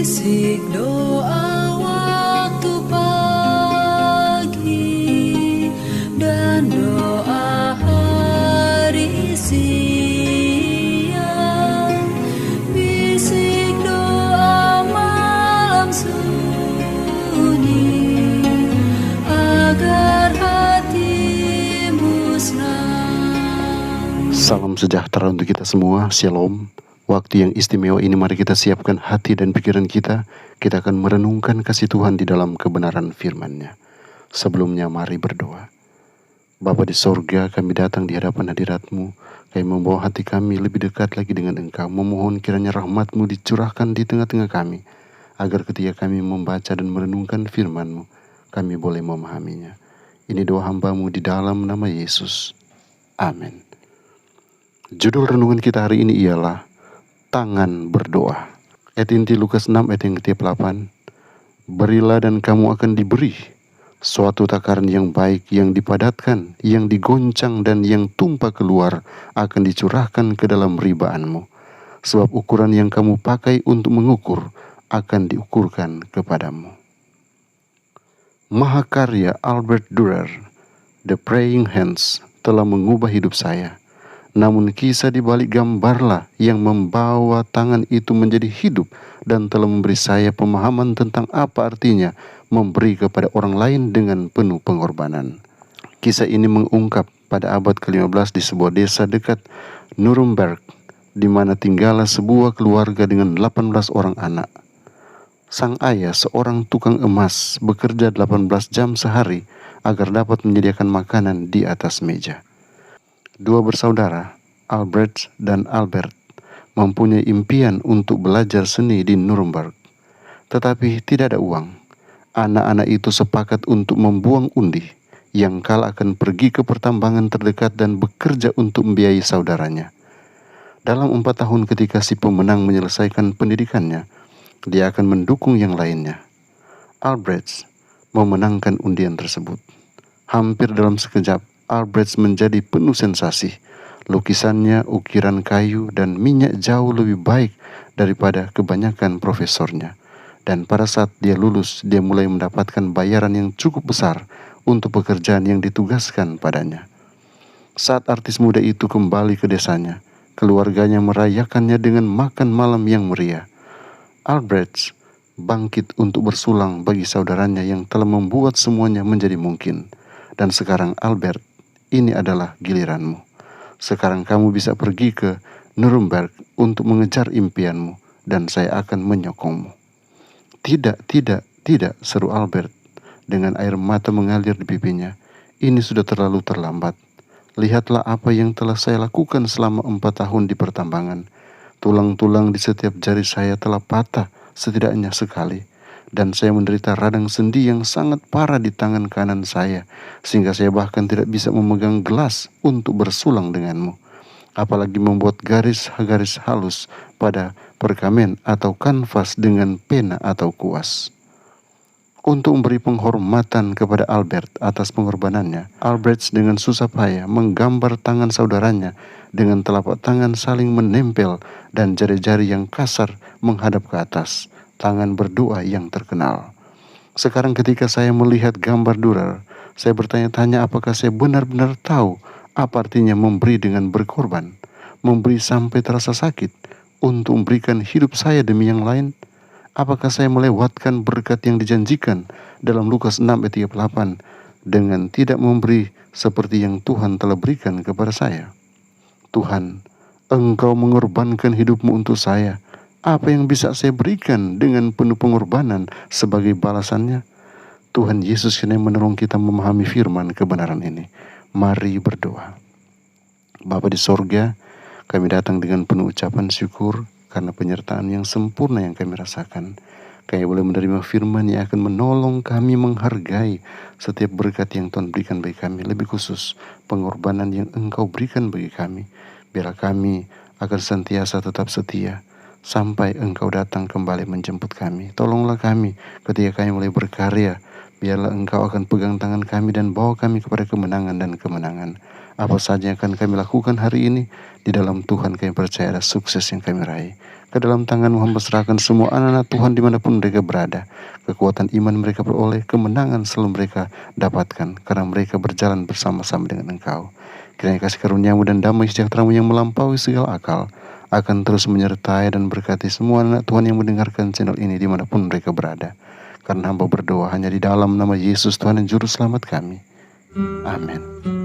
Bisik doa waktu pagi dan doa hari siang, bisik doa malam sunyi agar hatimu senang. Salam sejahtera untuk kita semua, Shalom. Waktu yang istimewa ini mari kita siapkan hati dan pikiran kita. Kita akan merenungkan kasih Tuhan di dalam kebenaran firman-Nya. Sebelumnya mari berdoa. Bapa di sorga, kami datang di hadapan hadirat-Mu. Kami membawa hati kami lebih dekat lagi dengan Engkau. Memohon kiranya rahmat-Mu dicurahkan di tengah-tengah kami. Agar ketika kami membaca dan merenungkan firman-Mu, kami boleh memahaminya. Ini doa hamba-Mu di dalam nama Yesus. Amin. Judul renungan kita hari ini ialah tangan berdoa. Ayat inti Lukas 6 ayat yang ke-8. Berilah dan kamu akan diberi. Suatu takaran yang baik, yang dipadatkan, yang digoncang dan yang tumpah keluar akan dicurahkan ke dalam ribaanmu. Sebab ukuran yang kamu pakai untuk mengukur akan diukurkan kepadamu. Mahakarya Albert Dürer, The Praying Hands, telah mengubah hidup saya. Namun kisah di balik gambarlah yang membawa tangan itu menjadi hidup dan telah memberi saya pemahaman tentang apa artinya memberi kepada orang lain dengan penuh pengorbanan. Kisah ini mengungkap pada abad ke-15 di sebuah desa dekat Nuremberg, di mana tinggallah sebuah keluarga dengan 18 orang anak. Sang ayah, seorang tukang emas, bekerja 18 jam sehari agar dapat menyediakan makanan di atas meja. Dua bersaudara, Albert dan Albert, mempunyai impian untuk belajar seni di Nuremberg. Tetapi tidak ada uang. Anak-anak itu sepakat untuk membuang undi, yang kala akan pergi ke pertambangan terdekat dan bekerja untuk membiayai saudaranya. Dalam 4 tahun ketika si pemenang menyelesaikan pendidikannya, dia akan mendukung yang lainnya. Albert memenangkan undian tersebut. Hampir dalam sekejap, Albert menjadi penuh sensasi. Lukisannya, ukiran kayu, dan minyak jauh lebih baik daripada kebanyakan profesornya. Dan pada saat dia lulus, dia mulai mendapatkan bayaran yang cukup besar untuk pekerjaan yang ditugaskan padanya. Saat artis muda itu kembali ke desanya, keluarganya merayakannya dengan makan malam yang meriah. Albert bangkit untuk bersulang bagi saudaranya yang telah membuat semuanya menjadi mungkin. Dan sekarang Albert, ini adalah giliranmu. Sekarang kamu bisa pergi ke Nuremberg untuk mengejar impianmu dan saya akan menyokongmu. Tidak, seru Albert dengan air mata mengalir di pipinya. Ini sudah terlalu terlambat. Lihatlah apa yang telah saya lakukan selama 4 tahun di pertambangan. Tulang-tulang di setiap jari saya telah patah setidaknya sekali. Dan saya menderita radang sendi yang sangat parah di tangan kanan saya, sehingga saya bahkan tidak bisa memegang gelas untuk bersulang denganmu. Apalagi membuat garis-garis halus pada perkamen atau kanvas dengan pena atau kuas. Untuk memberi penghormatan kepada Albert atas pengorbanannya, Albert dengan susah payah menggambar tangan saudaranya dengan telapak tangan saling menempel dan jari-jari yang kasar menghadap ke atas. Tangan berdoa yang terkenal. Sekarang ketika saya melihat gambar Dürer, saya bertanya-tanya apakah saya benar-benar tahu apa artinya memberi dengan berkorban, memberi sampai terasa sakit, untuk memberikan hidup saya demi yang lain. Apakah saya melewatkan berkat yang dijanjikan dalam Lukas 6 ayat 38 dengan tidak memberi seperti yang Tuhan telah berikan kepada saya? Tuhan, Engkau mengorbankan hidupmu untuk saya. Apa yang bisa saya berikan dengan penuh pengorbanan sebagai balasannya? Tuhan Yesus kini menolong kita memahami firman kebenaran ini. Mari berdoa. Bapa di sorga, kami datang dengan penuh ucapan syukur karena penyertaan yang sempurna yang kami rasakan. Kami boleh menerima firman yang akan menolong kami menghargai setiap berkat yang Tuhan berikan bagi kami. Lebih khusus pengorbanan yang Engkau berikan bagi kami. Biarlah kami akan senantiasa tetap setia sampai Engkau datang kembali menjemput kami. Tolonglah kami ketika kami mulai berkarya. Biarlah Engkau akan pegang tangan kami dan bawa kami kepada kemenangan dan kemenangan. Apa saja yang akan kami lakukan hari ini, di dalam Tuhan kami percaya ada sukses yang kami raih. Ke dalam tangan-Mu hamba serahkan semua anak-anak Tuhan dimanapun mereka berada. Kekuatan iman mereka peroleh, kemenangan selalu mereka dapatkan, karena mereka berjalan bersama-sama dengan Engkau. Kiranya kasih karunia-Mu dan damai sejahtera-Mu yang melampaui segala akal akan terus menyertai dan berkati semua anak Tuhan yang mendengarkan channel ini dimanapun mereka berada. Karena hamba berdoa hanya di dalam nama Yesus Tuhan dan Juru Selamat kami. Amin.